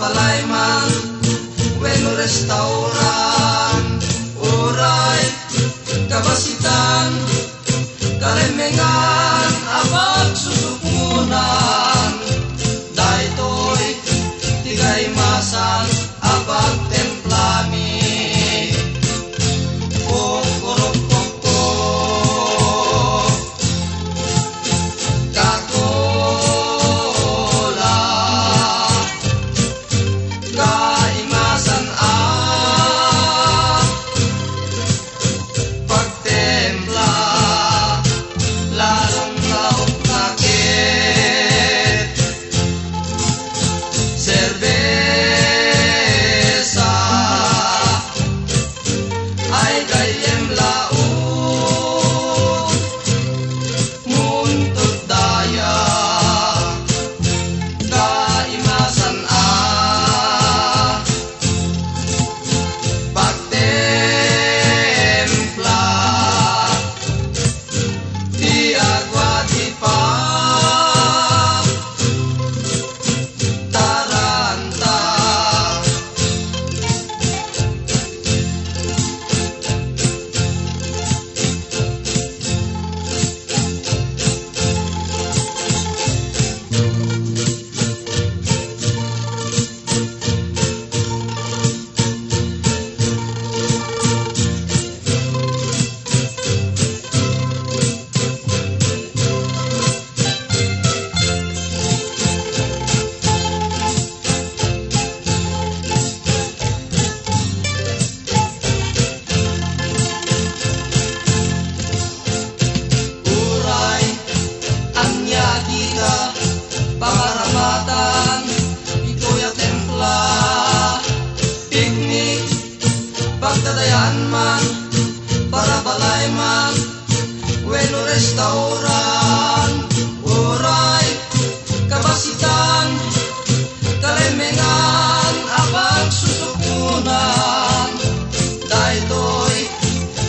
balay man wenno restauran uray kabasitan kalemengan abag susukmunan daytoy tigay masan abag templami kokorokoko kakola kaimasan pagtempla lalong laok nakit serbesa ay kayem laot muntod daya kaimasan pagtempla di agua di pa taranta uray anya kita paramatan ito'y templa piknik pagdadayan man para balay man wenno restauran uray kabasitan kalemengan abag susukmunan daytoy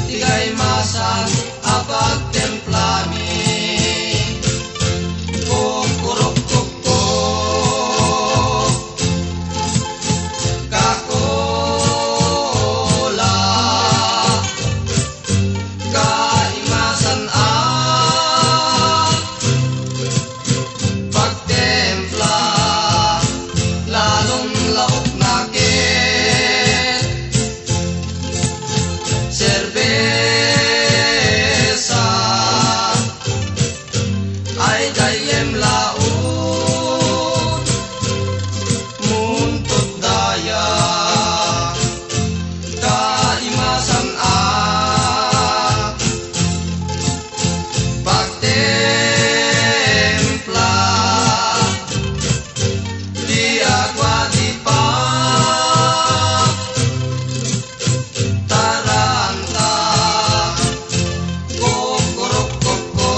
tigay masan abag templami kokorokoko kakola kaimasan pagtempla lalong laok nakit serbesa ay kayem laot muntod daya kaimasan pagtempla di agua di pa taranta kokorokoko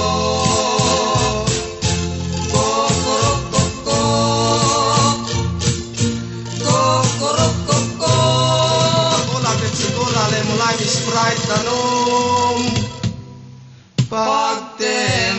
kokorokoko kokorokoko Cola, Pepsi Cola, Lemon Lime, Sprite, Danone. pagtempla